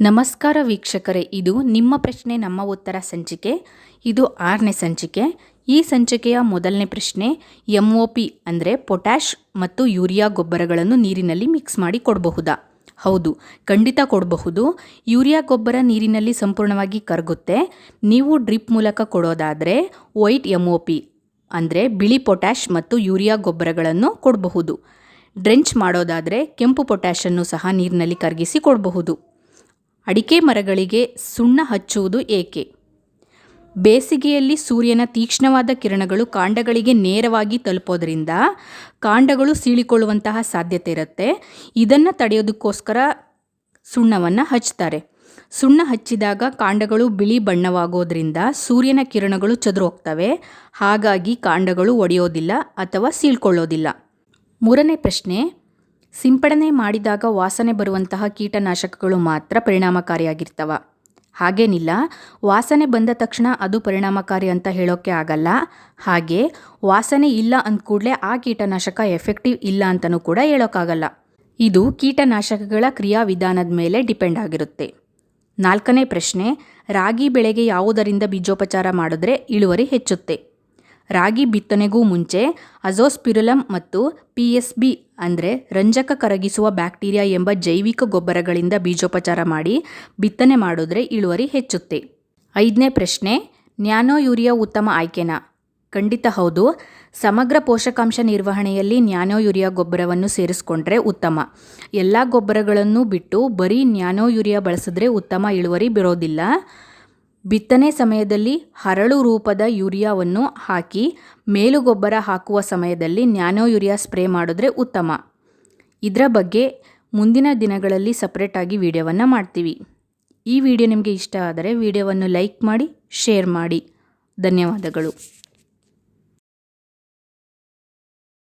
ನಮಸ್ಕಾರ ವೀಕ್ಷಕರೇ, ಇದು ನಿಮ್ಮ ಪ್ರಶ್ನೆ ನಮ್ಮ ಉತ್ತರ ಸಂಚಿಕೆ. ಇದು 6ನೇ ಸಂಚಿಕೆ. ಈ ಸಂಚಿಕೆಯ ಮೊದಲನೇ ಪ್ರಶ್ನೆ, MOP ಅಂದರೆ ಪೊಟ್ಯಾಷ್ ಮತ್ತು ಯೂರಿಯಾ ಗೊಬ್ಬರಗಳನ್ನು ನೀರಿನಲ್ಲಿ ಮಿಕ್ಸ್ ಮಾಡಿ ಕೊಡಬಹುದಾ? ಹೌದು, ಖಂಡಿತ ಕೊಡಬಹುದು. ಯೂರಿಯಾ ಗೊಬ್ಬರ ನೀರಿನಲ್ಲಿ ಸಂಪೂರ್ಣವಾಗಿ ಕರಗುತ್ತೆ. ನೀವು ಡ್ರಿಪ್ ಮೂಲಕ ಕೊಡೋದಾದರೆ ವೈಟ್ MOP ಅಂದರೆ ಬಿಳಿ ಪೊಟ್ಯಾಷ್ ಮತ್ತು ಯೂರಿಯಾ ಗೊಬ್ಬರಗಳನ್ನು ಕೊಡಬಹುದು. ಡ್ರೆಂಚ್ ಮಾಡೋದಾದರೆ ಕೆಂಪು ಪೊಟ್ಯಾಷನ್ನು ಸಹ ನೀರಿನಲ್ಲಿ ಕರಗಿಸಿ ಕೊಡಬಹುದು. ಅಡಿಕೆ ಮರಗಳಿಗೆ ಸುಣ್ಣ ಹಚ್ಚುವುದು ಏಕೆ? ಬೇಸಿಗೆಯಲ್ಲಿ ಸೂರ್ಯನ ತೀಕ್ಷ್ಣವಾದ ಕಿರಣಗಳು ಕಾಂಡಗಳಿಗೆ ನೇರವಾಗಿ ತಲುಪೋದ್ರಿಂದ ಕಾಂಡಗಳು ಸೀಳಿಕೊಳ್ಳುವಂತಹ ಸಾಧ್ಯತೆ ಇರುತ್ತೆ. ಇದನ್ನು ತಡೆಯೋದಕ್ಕೋಸ್ಕರ ಸುಣ್ಣವನ್ನು ಹಚ್ತಾರೆ. ಸುಣ್ಣ ಹಚ್ಚಿದಾಗ ಕಾಂಡಗಳು ಬಿಳಿ ಬಣ್ಣವಾಗೋದ್ರಿಂದ ಸೂರ್ಯನ ಕಿರಣಗಳು ಚದುರು ಹೋಗ್ತವೆ. ಹಾಗಾಗಿ ಕಾಂಡಗಳು ಒಡೆಯೋದಿಲ್ಲ ಅಥವಾ ಸೀಳ್ಕೊಳ್ಳೋದಿಲ್ಲ. 3ನೇ ಪ್ರಶ್ನೆ, ಸಿಂಪಡಣೆ ಮಾಡಿದಾಗ ವಾಸನೆ ಬರುವಂತಹ ಕೀಟನಾಶಕಗಳು ಮಾತ್ರ ಪರಿಣಾಮಕಾರಿಯಾಗಿರ್ತವ? ಹಾಗೇನಿಲ್ಲ. ವಾಸನೆ ಬಂದ ತಕ್ಷಣ ಅದು ಪರಿಣಾಮಕಾರಿ ಅಂತ ಹೇಳೋಕ್ಕೆ ಆಗಲ್ಲ. ಹಾಗೆ ವಾಸನೆ ಇಲ್ಲ ಅಂದ ಕೂಡಲೇ ಆ ಕೀಟನಾಶಕ ಎಫೆಕ್ಟಿವ್ ಇಲ್ಲ ಅಂತಲೂ ಕೂಡ ಹೇಳೋಕ್ಕಾಗಲ್ಲ. ಇದು ಕೀಟನಾಶಕಗಳ ಕ್ರಿಯಾವಿಧಾನದ ಮೇಲೆ ಡಿಪೆಂಡ್ ಆಗಿರುತ್ತೆ. 4ನೇ ಪ್ರಶ್ನೆ, ರಾಗಿ ಬೆಳೆಗೆ ಯಾವುದರಿಂದ ಬೀಜೋಪಚಾರ ಮಾಡಿದ್ರೆ ಇಳುವರಿ ಹೆಚ್ಚುತ್ತೆ? ರಾಗಿ ಬಿತ್ತನೆಗೂ ಮುಂಚೆ ಅಜೋಸ್ಪಿರಿಲಮ್ ಮತ್ತು PSB ಅಂದರೆ ರಂಜಕ ಕರಗಿಸುವ ಬ್ಯಾಕ್ಟೀರಿಯಾ ಎಂಬ ಜೈವಿಕ ಗೊಬ್ಬರಗಳಿಂದ ಬೀಜೋಪಚಾರ ಮಾಡಿ ಬಿತ್ತನೆ ಮಾಡಿದ್ರೆ ಇಳುವರಿ ಹೆಚ್ಚುತ್ತೆ. 5ನೇ ಪ್ರಶ್ನೆ, ನ್ಯಾನೋ ಯೂರಿಯಾ ಉತ್ತಮ ಆಯ್ಕೆನಾ? ಖಂಡಿತ ಹೌದು. ಸಮಗ್ರ ಪೋಷಕಾಂಶ ನಿರ್ವಹಣೆಯಲ್ಲಿ ನ್ಯಾನೋ ಯೂರಿಯಾ ಗೊಬ್ಬರವನ್ನು ಸೇರಿಸ್ಕೊಂಡ್ರೆ ಉತ್ತಮ. ಎಲ್ಲ ಗೊಬ್ಬರಗಳನ್ನು ಬಿಟ್ಟು ಬರೀ ನ್ಯಾನೋ ಯೂರಿಯಾ ಬಳಸಿದ್ರೆ ಉತ್ತಮ ಇಳುವರಿ ಬರೋದಿಲ್ಲ. ಬಿತ್ತನೆ ಸಮಯದಲ್ಲಿ ಹರಳು ರೂಪದ ಯೂರಿಯಾವನ್ನು ಹಾಕಿ ಮೇಲು ಗೊಬ್ಬರ ಹಾಕುವ ಸಮಯದಲ್ಲಿ ನ್ಯಾನೋ ಯೂರಿಯಾ ಸ್ಪ್ರೇ ಮಾಡಿದ್ರೆ ಉತ್ತಮ. ಇದರ ಬಗ್ಗೆ ಮುಂದಿನ ದಿನಗಳಲ್ಲಿ ಸಪ್ರೇಟಾಗಿ ವಿಡಿಯೋವನ್ನು ಮಾಡ್ತೀವಿ. ಈ ವಿಡಿಯೋ ನಿಮಗೆ ಇಷ್ಟ ಆದರೆ ವಿಡಿಯೋವನ್ನು ಲೈಕ್ ಮಾಡಿ, ಶೇರ್ ಮಾಡಿ. ಧನ್ಯವಾದಗಳು.